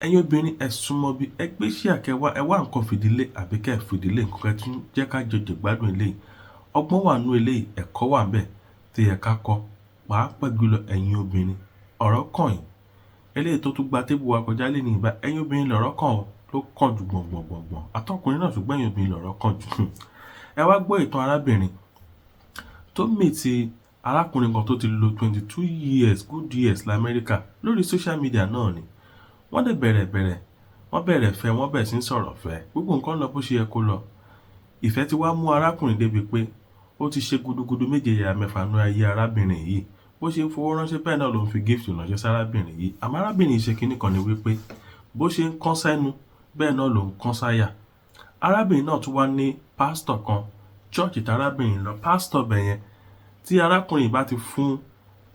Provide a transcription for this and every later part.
Ẹ̀yin obìnrin ẹ súnmọ́ bí ẹ gbé ṣíà kẹwàá ẹ wá nǹkan fìdílé àbí kẹ́ ẹ fìdílé nǹkan kẹ́ tún jẹ́ ká jọjọ gbádùn eléyìí. Ọgbọ́n wà nínú eléyìí, ẹ̀kọ́ wà ńbẹ̀ tí ẹ ká kọ́. Pàápàá jùlọ ẹ̀yin obìnrin. Ọ̀rọ̀ kàn yín. Eléyìí tó tún gba tébù wa kọjá lénìí ìbá ẹ̀yin obìnrin lọ̀rọ̀ kàn ó ló kàn jù gbọ̀ngbọ̀ngbọ̀ngbọ̀n. Àtọkùnrin náà ṣùgbọ́n ẹ̀yin obìnrin lọ̀rọ̀ kàn jù. Ẹ wá gbọ́ ìtàn arábìnrin tó mìtì arákùnrin kan tó ti lo 22 years good years l'Amẹ́ríkà lórí social media náà ni. Wọ́n dẹ̀ wọ́n bẹ̀rẹ̀ fẹ́ wọ́n bẹ̀rẹ̀ sí ń sọ̀rọ̀ fẹ́ gbogbo nǹkan lọ bó ṣe yẹ kó lọ. Ìfẹ́ ti wá mú arákùnrin débi pé ó ti ṣe gudugudu méje yàrá mẹ́fà nú ayé arábìnrin yìí. Bó ṣe ń fowó ránṣẹ́ bẹ́ẹ̀ náà ló ń fi gift ránṣẹ́ sí arábìnrin yìí. Àmọ́ arábìnrin yìí ṣe kinní kan ni wípé bó ṣe ń kán sẹ́nu bẹ́ẹ̀ náà ló ń kán sáyà. Arábìnrin náà tún wá ní pásítọ̀ kan chọ́ọ̀chì tí arábìnrin lọ pásítọ̀ bẹ̀yẹn tí arákùnrin bá ti fún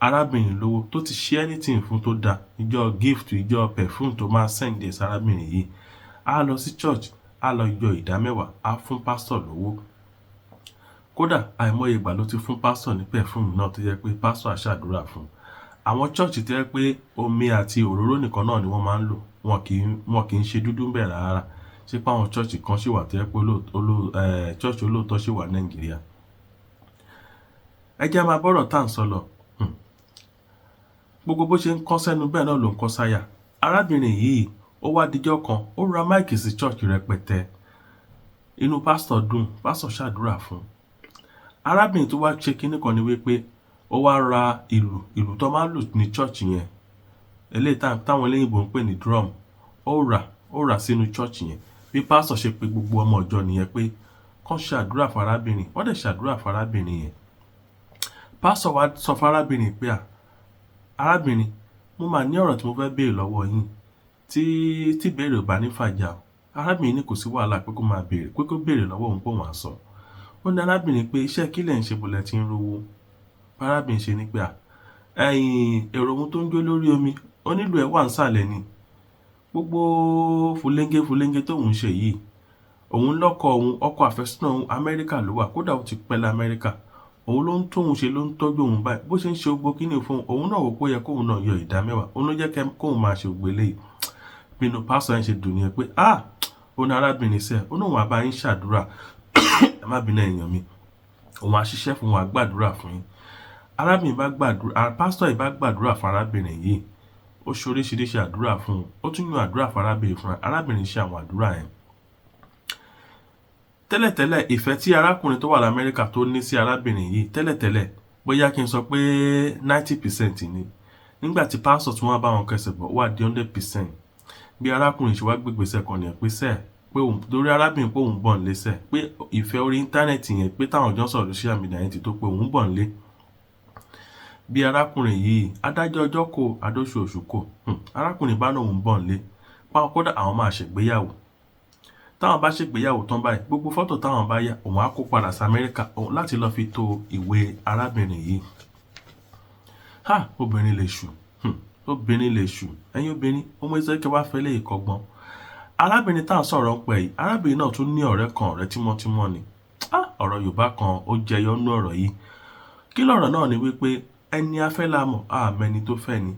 arábìnrin lówó tó ti ṣe anything fún tó da ìjọ gift ìjọ perfume tó máa send ẹ̀ sárábìnrin yìí á lọ sí church á lọ yọ ìdámẹ́wàá á fún pásítọ̀ lówó. Kódà àìmọye ìgbà ló ti fún pásítọ̀ ní perfume náà tó jẹ́ pé pásítọ̀ á ṣàdúrà fún. Àwọn church tó jẹ́ pé omi àti òróró nìkan náà ni wọ́n máa ń lò wọn kì í ṣe dúdú ń bẹ̀ rárá. Ṣé pé àwọn church kan ṣì wà tó jẹ́ pé church olóòótọ́ ṣì wà Nàìjíríà. Ẹ jẹ́ máa bọ́rọ̀ tá à ń sọ lọ. Gbogbo bó ṣe ń kán sẹ́nu bẹ́ẹ̀ náà ló ń kán sáyà. Arábìnrin yìí ó wá dijọ́ kan ó ra máìkì sí church rẹpẹtẹ. Inú pásítọ̀ dùn pásítọ̀ ṣàdúrà fún. Arábìnrin tó wá ṣe kinní kan ni wípé ó wá ra ìlù tó máa ń lù ní church yẹn. Eléyìí táwọn eléyìnbó ń pè ní drum. Ó rà sínú church yẹn. Bí pásítọ̀ ṣe pé gbogbo ọmọ ìjọ nìyẹn pé kán ṣàdúrà fún arábìnrin. Wọ́n dẹ̀ ṣàdúrà fún arábìnrin yẹn. Pásítọ̀ wá sọ fún arábìnrin pé arábìnrin mo máa ní ọ̀rọ̀ tí mo fẹ́ béèrè lọ́wọ́ yín tí béèrè ò bá ní fàjà o. Arábìnrin ní kò sí wàhálà pé kó máa béèrè pé kó béèrè lọ́wọ́ òun pé òun á sọ. Ó ní arábìnrin pé iṣẹ́ kí lẹ̀ ń ṣe bọ̀lẹ̀ tí ń rówó. Arábìnrin ṣe ní pé èrò ohun tó ń jó lórí omi onílù ẹ̀ wà ń sàlẹ̀ ni. Gbogbo fúlẹ́ńgé tóun ṣe yìí òun lọ́kọ òun ọkọ àfẹ́sọ́nà òun Amẹ́ríkà ló wà kódà ó ti pẹ́ l'Amẹ́ríkà. Òun ló ń tóun ṣe ló ń tọ́jú òun báyìí bó ṣe ń ṣe gbogbo kíní fún òun náà wò pé ó yẹ kóun náà yọ ìdámẹ́wàá òun ló jẹ́ kóun máa ṣe gbogbo eléyìí. Pinnu pásítọ̀ yẹn ṣe dùn yẹn pé ó ní arábìnrin sẹ́ẹ̀ ó náà wà bá yín ṣàdúrà ẹ má bínú èèyàn mi òun á ṣiṣẹ́ fún wọn á gbàdúrà fún yín. Pásítọ̀ yìí bá gbàdúrà fún arábìnrin yìí ó ṣe oríṣiríṣi àdúrà fún un ó tún yan àdúrà fún arábìnrin fún arábìnrin ṣe àwọn àdúrà yẹn. Tẹ́lẹ̀tẹ́lẹ̀ ìfẹ́ tí arákùnrin tó wà l'Amẹ́ríkà tó ní sí arábìnrin yìí tẹ́lẹ̀tẹ́lẹ̀ bóyá kí n sọ pé 90% ni. Nígbà tí pásítọ̀ tí wọ́n bá wọn kẹsẹ̀ bọ̀ wà di 100%. Bí arákùnrin ṣe wá gbégbèsè kan nìyẹn pé sẹ́ẹ̀ pé òun torí arábìnrin pé òun bọ̀ nílé sẹ́ẹ̀ pé ìfẹ́ orí íńtánẹ́ẹ̀tì yẹn pé táwọn jọ sọ̀rọ̀ social media yẹn ti tó pé òun bọ̀ nílé. Bí arákùnrin yìí adájọ́ ọjọ́ kò adóṣù kò arákùnrin bá náà òun bọ̀ nílé páwọn kódà àwọn máa ṣègbéyàwó. Táwọn bá ṣègbéyàwó tán báyìí gbogbo fọ́tò táwọn bá yá òun á kó padà sí Amẹ́ríkà láti lọ fi to ìwé arábìnrin yìí. Obìnrin lè ṣù ẹ̀yin obìnrin ọmọ ìṣẹ́kẹ́ wá fẹ́ lè kọ́gbọ́n. Arábìnrin tá à ń sọ̀rọ̀ ń pẹ̀ yìí arábìnrin náà tún ní ọ̀rẹ́ kan ọ̀rẹ́ tímọ́tímọ́ ni. Ọ̀rọ̀ Yorùbá kan ó jẹyọ nú ọ̀rọ̀ yìí. Kí lọ̀rọ̀ náà ni wípé ẹni afẹ́ la mọ̀ àmẹ́ni tó fẹ́ ni.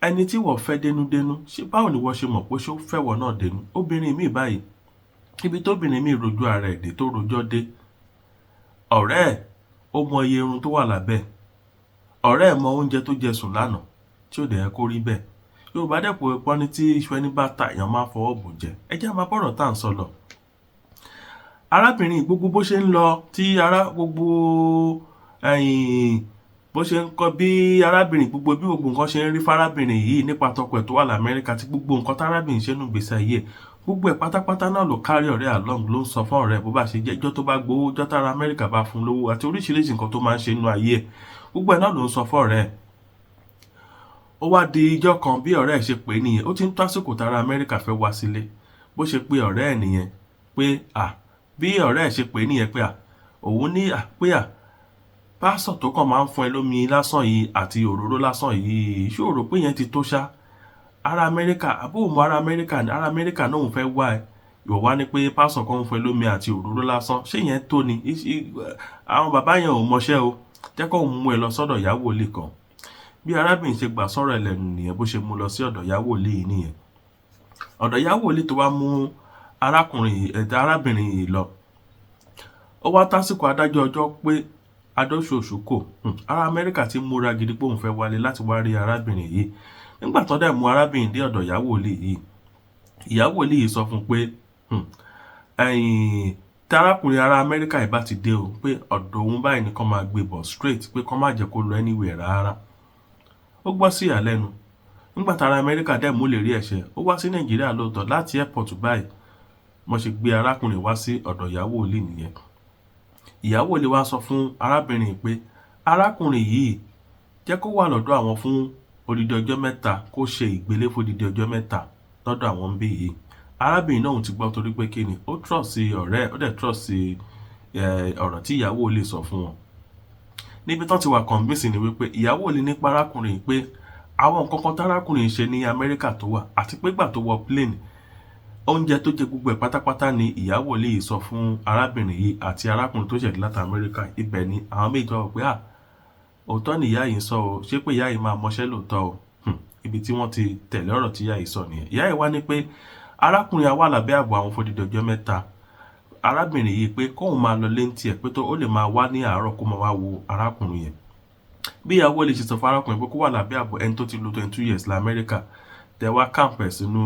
Ẹni tí wọ́n fẹ́ dénúdénú ṣé báwo ni wọ́n ṣe mọ̀ pé ṣó fẹ́ wọ́n náà dénú. Obìnrin mi báyìí ibi tóbìnrin mi rojú ara ẹ̀ dé tó rojọ́ dé ọ̀rẹ́ ẹ̀ ó mọ iye irun tó wà lábẹ́ ọ̀rẹ́ ẹ̀ mọ oúnjẹ tó jẹ sùn lánàá tí ó dẹ̀ yẹ kó rí bẹ́ẹ̀. Yorùbá dẹ̀pọ̀ ẹ̀pọ́ ní tí iṣu ẹni bá ta èèyàn máa fọwọ́ bò jẹ. Ẹ jẹ́ máa bọ́rọ̀ tá à ń sọ lọ. Arábìnrin gbogbo bó ṣe ń lọ tí bó ṣe ń kọ́ bí arábìnrin gbogbo nǹkan ṣe ń rí fárábìnrin yìí nípa tọkọ ẹ̀ tó wà l'Amẹ́ríkà tí gbogbo nǹkan tárábìnrin ṣe nù gbèsè ayé gbogbo ẹ̀ pátápátá náà ló kárí ọ̀rẹ́ along ló ń sọ fún ọ̀rẹ́ bó bá ṣe jẹ́ ìjọ́ tó bá gbowó ìjọ́ tára Amẹ́ríkà bá fún lówó àti oríṣiríṣi nǹkan tó máa ń ṣe nínú ayé ẹ̀ gbogbo ẹ̀ náà ló ń sọ fún ọ̀rẹ́ ẹ̀. Ó wá di ìjọ́ kan bí ọ̀rẹ́ ẹ̀ ṣe pè é nìyẹn ó ti ń tó àsìkò tára Amẹ́ríkà fẹ́ wá sílé bó ṣe pé ọ̀rẹ́ ẹ̀ nìyẹn pé bí ọ̀rẹ́ ẹ̀ ṣe pè é nìyẹn pé òun ní pásọ̀ tó kàn máa ń fún ẹ lómi lásán yìí àti òróró lásán yìí ṣòro pé yẹn ti tó ṣá. Ará Amẹ́ríkà àbóhùnmọ́ ará Amẹ́ríkà náà ń fẹ́ wá ẹ ìwọ wá ní pé pásọ̀ kan ń fún ẹ lómi àti òróró lásán ṣé yẹn tó ni. Àwọn bàbá yẹn ò mọṣẹ́ o jẹ́ kó mú ẹ lọ sọ́dọ̀ ìyàwó ilé kan. Bí arábìnrin ṣe gbà sọ̀rọ̀ ẹlẹ́nu nìyẹn bó ṣe mú lọ sí ọ̀dọ̀ ìyàwó ilé yìí nìyẹn. ọ̀dọ̀ ìyàwó wòlíì tó wá mú arábìnrin yìí lọ, ó wá tásìkò adájọ́ ọjọ́ pé adóṣòṣù kò ará Amẹ́ríkà ti múra gidi pé òun fẹ́ wálé láti wá rí arábìnrin yìí. Nígbà tó dẹ̀ mú arábìnrin dé ọ̀dọ̀ ìyàwó wòlíì yìí, ìyàwó wòlíì yìí sọ fún un pé tí arákùnrin ará Amẹ́ríkà yìí bá ti dé o, pé ọ̀dọ̀ òun báyìí ni kán máa gbé bọ̀ straight, pé kán má jẹ́ kó lọ anywhere rárá. Ó gbọ́ sí ìyàlẹ́nu. Nígbà tára Amẹ́ríkà dẹ̀ mú lè rí ẹ̀ṣẹ̀, ó wá sí Nàìjíríà lóòótọ́ láti airport báyìí. Mo ṣe gbé arákùnrin wá sí ọ̀dọ̀ ìyàwó wòlíì nìyẹn. Ìyàwó wòlíì wá sọ fún arábìnrin pé arákùnrin yìí jẹ́ kó wà lọ́dọ̀ àwọn fún odidi ọjọ́ mẹ́ta, kó ṣe ìgbélé fún odidi ọjọ́ mẹ́ta lọ́dọ̀ àwọn ń bí yìí. Arábìnrin náà ti gbọ́ torí pé kíni, ó trust ọ̀rẹ́, ó dẹ̀ trust ọ̀rọ̀ tí ìyàwó wòlíì sọ fún wọn. Níbi tán ti wà convincing ni wípé ìyàwó wòlíì nípa arákùnrin pé àwọn nǹkan kan tárákùnrin ṣe ní Amẹ́ríkà tó wà, àti pé gbà tó wọ plane, oúnjẹ tó jẹ gbogbo ẹ̀ pátápátá ni ìyàwó wòlíì sọ fún arábìnrin yìí àti arákùnrin tó ṣẹ̀dí láti Amẹ́ríkà. Ibẹ̀ ni àwọn méjì wọ̀ pé òótọ́ ni ìyá yìí sọ o, ṣé pé ìyá yìí máa mọṣẹ́ lóòótọ́ o. Ibi tí wọ́n ti tẹ̀lé ọ̀rọ̀ tí ìyá yìí sọ nìyẹn. Ìyá yìí wá ní pé arákùnrin wà lábẹ́ ààbò àwọn fódìdí ọjọ́ mẹ́ta. Arábìnrin yìí pé kóun máa lọ léńtì ẹ̀, pé tó ó lè máa wá ní àárọ̀ kó máa wá wo arákùnrin yẹn. Bí ìyàwó lè ṣe sọ fún arákùnrin pé kó wà lábẹ́ ààbò ẹni tó ti lo 22 years l'Amẹ́ríkà, tẹ wá camp ẹ̀ sínú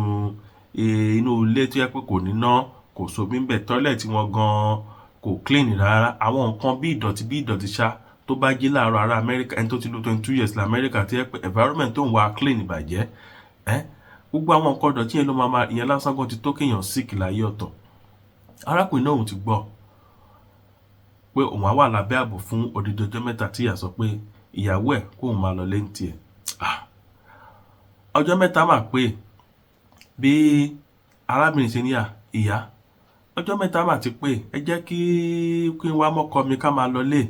inú ilé tó yẹ pé kò níná, kò sómi ń bẹ̀, tọ́lẹ̀tì wọn gan kò clean rárá. Àwọn nǹkan bí ìdọ̀tí ṣá tó bá jí láàárọ̀ ará Amẹ́ríkà, ẹni tó ti lo 22 years l'Amẹ́ríkà, tó yẹ pé environment tó ń wá clean ìbàjẹ́. Gbogbo àwọn nǹkan ìdọ̀tí yẹn ló máa ìyẹn lásán gan ti tó kéèyàn sick láyé ọ̀tọ̀. Arákùnrin náà òun ti gbọ́ pé òun á wà lábẹ́ ààbò fún odidi ọjọ́ mẹ́ta tí ìyá sọ pé ìyàwó ẹ̀ kóun máa lọ léńtì ẹ̀. Ọjọ́ mẹ́ta máa pé bí arábìnrin ṣe ní ìyá, ọjọ́ mẹ́ta máa ti pé, ẹ jẹ́ kí n wá mọ́kọ mi ká máa lọ lé.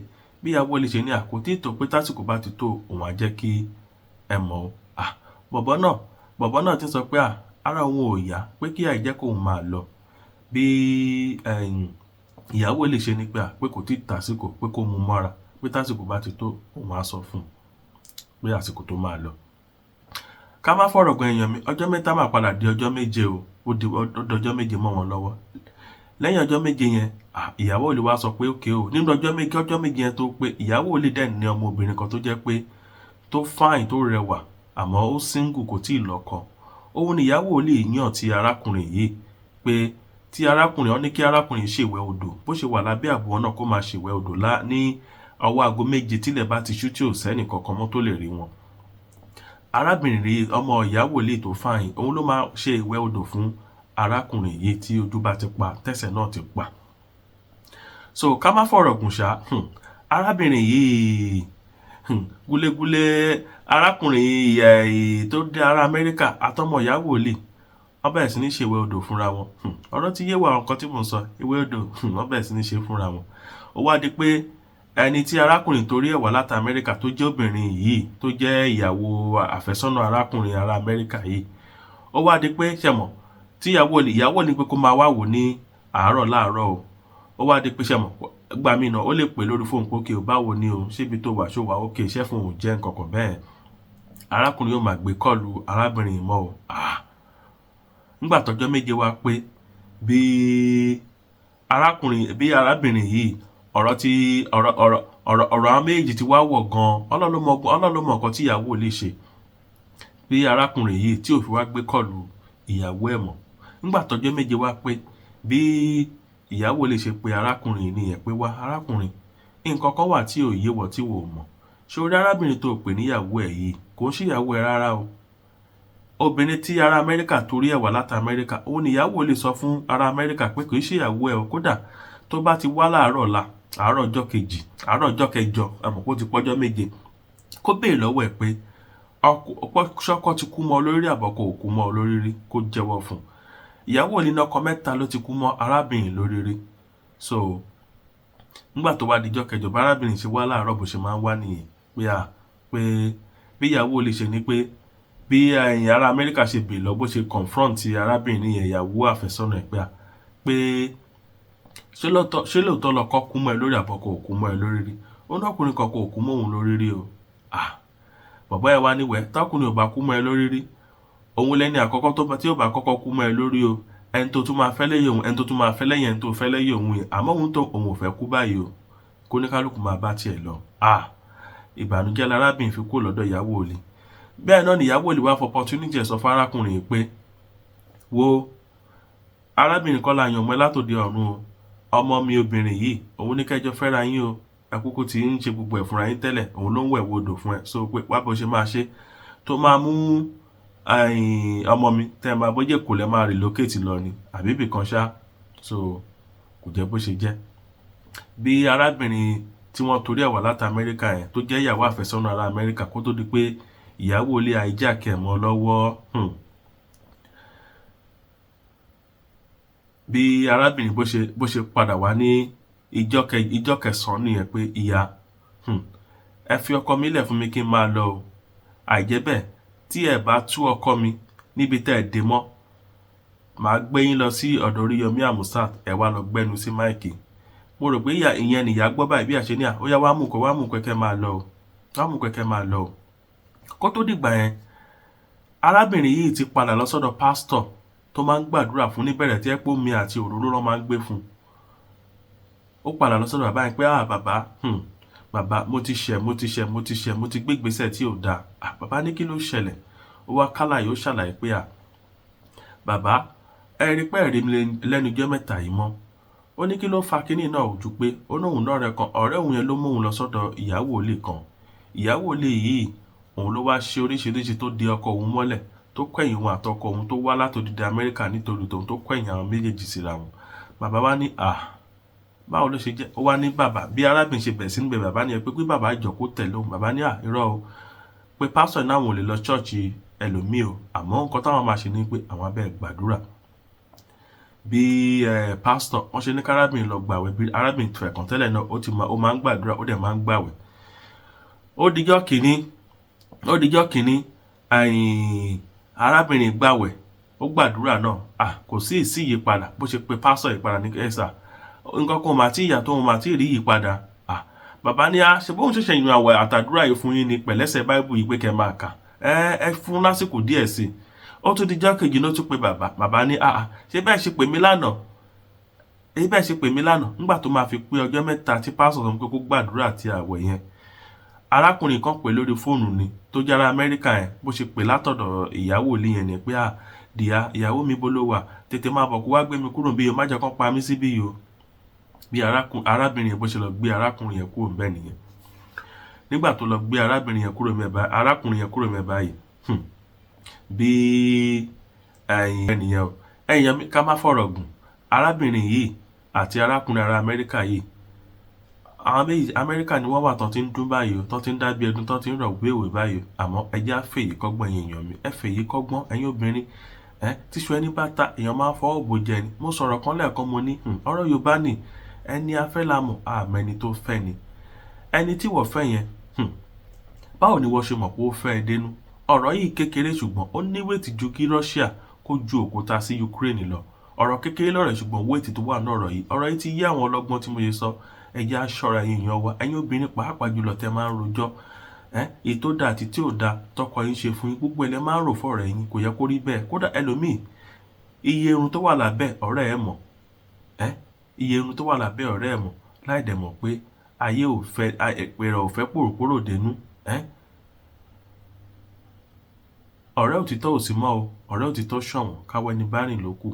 Bí ìyàwó lè ṣe ní kò tí ì tó, pé tásìkò bá ti tó òun á jẹ́ kí ẹ mọ̀ o. Bọ̀bọ́ náà ti sọ pé ara òun ò yá, pé kí ìyá jẹ́ kóun máa lọ. Bí ìyàwó lè ṣe ní pé kò tí ì tásìkò, pé kó mú mọ́ra, pé tásìkò bá ti tó òun á sọ fún un pé àsìkò tó máa lọ. Ká má fọ̀rọ̀ gan èèyàn mi, ọjọ́ mẹ́ta máa padà di ọjọ́ méje o, ó dọjọ́ méje mọ́ wọn lọ́wọ́. Lẹ́yìn ọjọ́ méje yẹn, ìyàwó lè wá sọ pé okay o, nínú ọjọ́ méje yẹn tó pé, ìyàwó lè dẹ̀ ní ọmọbìnrin kan tó jẹ́ pé tó fine, tó rẹwà, àmọ́ ó single, kò tí ì lọ́kọ. Òun ni ìyàwó lè yàn ti arákùnrin yìí pé tí arákùnrin, ó ní kí arákùnrin ṣèwẹ̀ odò, bó ṣe wà lábẹ́ ààbò náà kó máa ṣèwẹ̀ odò ní ọwọ́ aago 7 tílẹ̀ bá ti ṣú, tí ò sẹ́nì kankan mọ́ tó lè rí wọn. Arábìnrin rí ọmọ ìyàwó lè tó fine, òun ló máa ṣe ìwẹ̀ odò fún arákùnrin yìí tí ojú bá ti pa, tẹ́sẹ̀ náà ti pa. So ká má fọ̀rọ̀ gùn ṣá, arábìnrin yìí gúlégúlé, arákùnrin yìí tó dé ará Amẹ́ríkà àtọmọ ìyàwó lè, wọ́n bẹ̀rẹ̀ sí ní ṣe ìwẹ̀ odò fúnra wọn. Ọ̀rọ̀ ti yé wa nǹkan tí mò ń sọ, ìwẹ̀ odò wọ́n bẹ̀rẹ̀ sí ní ṣe fúnra wọn. Ó wá di pé ẹni tí arákùnrin torí ẹ̀ wá láti Amẹ́ríkà, tó jẹ́ obìnrin yìí, tó jẹ́ ìyàwó àfẹ́sọ́nà arákùnrin ará Amẹ́ríkà yìí, ó wá di pé ṣẹ̀mọ̀ tí ìyàwó ní pé kó máa wá wò ní àárọ̀ láàárọ̀ o. Ó wá di pé ṣẹ̀mọ̀ gbà mí náà ó lè pè lórí fóònù pé okay o, báwo ni o, ṣébi tó wà ṣó wà okay, iṣẹ́ fún òun jẹ́ nǹkan kan bẹ́ẹ̀. Arákùnrin yóò máa gbé kọ́ọ̀lù arábìnrin yìí mọ́ o. Nígbà tọ́jọ́ méje wá pé, bí arábìnrin yìí, ọ̀rọ̀ àwọn méjì ti wá wọ̀ gan. Ọlọ́run ló mọ nǹkan tí ìyàwó lè ṣe. Bí arákùnrin yìí tí ò fi wá gbé kọ́ọ̀lù ìyàwó ẹ̀ mọ́. Nígbà tọ́jọ́ méje wá pé, bí ìyàwó lè ṣe pé arákùnrin yìí nìyẹn pé wá arákùnrin, nǹkan kan wà tí ò yé wọ tí wò mọ̀. Ṣé orí arábìnrin tó pè níyàwó ẹ̀ yìí kò ń ṣe ìyàwó ẹ̀ rárá o. Obìnrin tí ará Amẹ́ríkà torí ẹ̀ wá láti Amẹ́ríkà, òun ni ìyàwó lè sọ fún ará Amẹ́ríkà pé kò ń ṣe ìyàwó ẹ̀ o. Kódà tó bá ti wá láàárọ̀ ọ̀la, àárọ̀ ọjọ́ kejì, àárọ̀ ọjọ́ kẹjọ, àmọ́ kó ti pọ́jọ́ méje, kó béèrè lọ́wọ́ ẹ̀ pé ṣọ́kọ ti kú mọ́ ọ lórí àbọ̀kọ ò kú mọ́ ọ lórí rí, kó jẹ́wọ́ fún un. Ìyàwó ní ọkọ mẹ́ta ló ti kú mọ́ arábìnrin lórí rí. So nígbà tó wá dijọ́ kẹjọ, bá arábìnrin ṣe wá láàárọ̀ bó ṣe máa ń wá nìyẹn, pé bí ìyàwó lè ṣe ní pé bí ará Amẹ́ríkà ṣe bèèrè lọ bó ṣe confront arábìnrin yẹn, ìyàwó àfẹ́sọ́nà ẹ̀ pé ṣé lóòótọ́ lọkọ kú mọ́ ẹ lórí àbọ̀kọ ò kú mọ́ ẹ lórí rí. Ó ní ọkùnrin kankan ò kú mọ́ òun lórí rí o. Bàbá ẹ̀ wá níwẹ̀, tọkùnrin ò bá kú mọ́ ẹ lórí rí, òun lẹ́ni àkọ́kọ́ tí ó bá kọ́kọ́ kú mọ́ ẹ lórí o, ẹni tó tún máa fẹ́ lẹ́yìn òun, ẹni tó tún máa fẹ́ lẹ́yìn ẹni tó fẹ́ lẹ́yìn òun yẹn, àmọ́ òun ò fẹ́ kú báyìí o, kó ní kálukú máa bá tiẹ̀ lọ. Ìbànújẹ́ lárábìnrin fi kúrò lọ́dọ̀ ìyàwó olè. Bẹ́ẹ̀ náà ni ìyàwó olè wá fọ opportunity sọ fún arákùnrin yìí pé, wo arábìnrin kọ́ la yàn ọmọ ẹ látòde ọ̀run o, ọmọ mi obìnrin yìí òun ní kẹjọ fẹ́ra yín o, ẹkúkú ti ń ṣe gbogbo ẹ̀ fúnra yín tẹ́lẹ̀, òun ló ń wẹ̀ wodò fún ẹ, so pé wá bó ṣe máa ṣe tó máa mú ọmọ mi tẹ́ máa bójẹ́ kò lẹ́ máa relocate lọ ni àbí ibì kan ṣá. So kò jẹ́ bó ṣe jẹ́. Bí arábìnrin tí wọ́n torí ẹ̀ wá láti Amẹ́ríkà yẹn tó jẹ́ ìyàwó àfẹ́sọ́nà ará Amẹ́ríkà kó tó di pé ìyàwó ilé hijack ẹ̀ mọ́ lọ́wọ́. Bí arábìnrin bó ṣe padà wá ní ìjọ kẹsàn-án nìyẹn pé ìyá ẹ fi ọkọ mi lẹ̀ fún mi kí n máa lọ o, àìjẹ́ bẹ́ẹ̀ tí ẹ bá tú ọkọ mi níbi tẹ́ ẹ dé mọ́, màá gbé yín lọ sí ọ̀dọ̀ Oríyọmí Àmúsàt, ẹ wá lọ gbẹ́nu sí máìkì. Mo rò pé ìyẹn nìyá gbọ́ báyìí bí àṣẹ ní ó yá wá mú kẹ́kẹ́ máa lọ o, wá mú kẹ́kẹ́ máa lọ o. Kó tó dìgbà yẹn arábìnrin yìí ti padà lọ sọ́dọ̀ pásítọ̀ tó máa ń gbàdúrà fún níbẹ̀rẹ̀ tí ẹ pé omi àti òróró ló máa ń gbé fún. Ó padà lọ sọ́dọ̀ bàbá yẹn pé bàbá mo ti gbé ìgbésẹ̀ tí ò dáa. Bàbá ní kí ló ṣẹlẹ̀? Ó wá kálàyé, ó ṣàlàyé pé bàbá ẹ rí pé ẹ̀rí mi lẹ́nu jẹ́ mẹ́ta yìí mọ́. Ó ní kí ló fa kínní náà ò ju pé ó lóun lọ́rẹ̀ẹ́ kan, ọ̀rẹ́ òun yẹn ló mú òun lọ sọ́dọ̀ ìyàwó olè kan. Ìyàwó olè yìí òun ló wá ṣe oríṣiríṣi tó de ọkọ òun mọ́lẹ̀, tó kọ̀yìn òun àtọkọ òun tó wá látòdìdí Amẹ́ríkà nítorí tòun tó kọ̀yìn àwọn méjèèjì síra wọn. Bàbá wá ní báwo ló ṣe jẹ́? Ó wá ní bàbá bí arábìnrin ṣe bẹ̀rẹ̀ sí níbẹ̀ bàbá ní ẹ pé bàbá jọ kó tẹ̀lé òun. Bàbá ní irọ́ o, pé pásítọ̀ náà wọn ò lè lọ ṣọ́ọ̀ṣì ẹlòmíì o, àmọ́ nǹkan táwọn máa ṣe ni pé àwọn abẹ́ gbàdúrà. Bí pásítọ̀ wọ́n ṣe ní kárábìnrin lọ gbàwẹ̀, bí arábìnrin fẹ̀kàn tẹ́lẹ̀ náà ó máa ń gbàdúrà, ó dẹ̀ máa ń gbàwẹ̀. Ó dijọ́ kìíní arábìnrin gbàwẹ̀, ó gbàdúrà náà, kò sí ìyípadà. Bó ṣe pé pásítọ̀ ìpadà ní ẹ̀sà nǹkan kan mà tí ìyà tó mà tí rí ìyípadà. Bàbá ní ṣe bóun ṣẹ̀ṣẹ̀ yan àwẹ̀ àtàdúrà yìí fún yín ní pẹ̀lẹ́sẹ̀ báíbù yìí pé kẹ́ máa kà, ẹ fún lásìkò díẹ̀ sí i. Ó tún dijọ́ kejì ló tún pé bàbá ní ṣé bẹ́ẹ̀ ṣe pè mí lánàá nígbà tó máa fi pé ọjọ́ mẹ́ta tí pásítọ̀ sọ pé kó gbàdúrà àti àwẹ̀ yẹn. Arákùnrin kan pè lórí fóònù ni tó jẹ́ ará Amẹ́ríkà yẹn, bó ṣe pè látọ̀dọ̀ ìyàwó ilé yẹn ni pé dìá ìyàwó mi bó ló wà, tètè máa bọ̀ kó wá gbé mi kúrò bí o, má jẹ́ kán pa mí síbí yìí o. Bí arábìnrin yẹn bó ṣe lọ gbé arákùnrin yẹn kúrò ńbẹ̀ nìyẹn. Nígbà tó lọ gbé arákùnrin yẹn kúrò ńbẹ̀ báyìí, bí ẹnìyẹn o ẹ̀yìn ká má fọ̀rọ̀ gùn, arábìnrin yìí àti arákùnrin ará Amẹ́ríkà yìí, àwọn méjì Amẹ́ríkà ni wọ́n wà tán ti ń dún báyìí o, tán ti ń dábí ẹdun, tán ti ń rọ̀ wéèwé báyìí. Àmọ́ ẹ jẹ́ á fèyí kọ́gbọ́n ẹ̀yin èèyàn mi, ẹ fèyí kọ́gbọ́n ẹ̀yin obìnrin. Tíṣu ẹni bá ta èèyàn máa ń fọwọ́ bò jẹ ni. Mo sọ̀rọ̀ kan lẹ́ẹ̀kan mo ní ọ̀rọ̀ Yorùbá ni ẹni afẹ́ la mọ̀ àmẹ́ni tó fẹ́ ni. Ẹni tí wọ́n fẹ́ yẹn báwo ni wọ́n ṣe mọ̀ pé ó fẹ́ ẹ dénú? Ọ̀rọ̀ yìí kékeré ṣùgbọ́n ó ní wéètì ju kí Russia kó ju òkúta sí Ukraine lọ. Ọ̀rọ̀ kékeré lọ́rọ̀ ṣùgbọ́n wéètì tó wà ní ọ̀rọ̀ yìí ti yé àwọn ọlọ́gbọ́n tí mo ṣe sọ. Ẹ jẹ́ á ṣọ́ra ẹ̀yin èèyàn wa, ẹ̀yin obìnrin pàápàá jùlọ tẹ́ máa ń rojọ́ èyí tó dáa àti tí ò dáa tọkọ yín ṣe fún yín, gbogbo ẹ̀ lẹ máa ń rò fọ́ọ̀rọ̀ yín, kò yẹ kó rí bẹ́ẹ̀. Kódà ẹlòmíì iye irun tó wà lábẹ́ ọ̀rẹ́ ẹ̀ mọ̀, iye irun tó wà lábẹ́ ọ̀rẹ́ ẹ̀ mọ̀ láì dẹ̀ mọ̀ pé ayé ò fẹ́ ẹ̀pẹ̀rẹ̀ ò fẹ́ pòròpórò dénú. Ọ̀rẹ́ òtítọ́ ò sí mọ́ o, ọ̀rẹ́ òtítọ́ ṣọ̀wọ́n, káwọ́ ẹni bá rìn ló kù.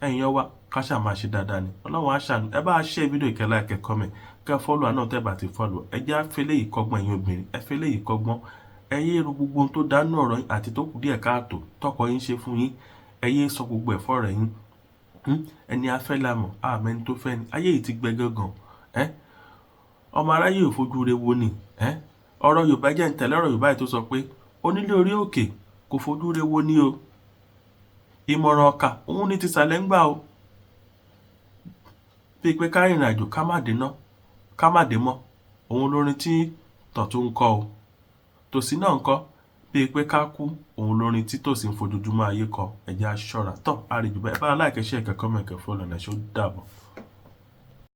Ẹ̀yin wa ká ṣáà máa ṣe dáadáa ni, Ọlọ́run á ṣàánú. Ẹ bá share fídíò ìkẹ́ like, comment, kẹ́ follow àná tẹ́ bá ti follow. Ẹ jẹ́ á fẹ́lẹ́ yìí kọ́gbọ́n ẹ̀yin obìnrin, ẹ fẹ́lẹ́ yìí kọ́gbọ́n. Ẹ yé ro gbogbo ohun tó dánú ọ̀rọ̀ yín àti tó kù díẹ̀ káàtó tọkọ yín ṣe fún yín, ẹ yé sọ gbogbo ẹ̀ fọ́ọ̀rọ̀ yín. Ẹni afẹ́ la mọ̀ àmẹ́ni tó fẹ́ ni. Ayé yìí ti gbẹ gangan. Ọmọ aráyé ò fojú re wo ni. Ọ̀rọ̀ Yorùbá jẹ́ ń tẹ̀lé ọ̀rọ̀ Yorùbá yìí tó sọ pé onílé orí òkè kò fojú re wo ni o. Ìmọ̀ràn ọkà òun ní ti sàlẹ̀ ń gbà o. Bí pé ká rìnrìn àjò ká má dé mọ́, òun lórin tí tọ̀tún ń kọ o. Tòsí náà ń kọ́ bí pé ká kú, òun lórin tí tòsí ń fojoojúmọ́ ayé kọ. Ẹ jẹ́ á ṣọ́ra. Àrèjù bá ẹ bá like, share, comment, follow, ẹ ṣó dàbọ̀.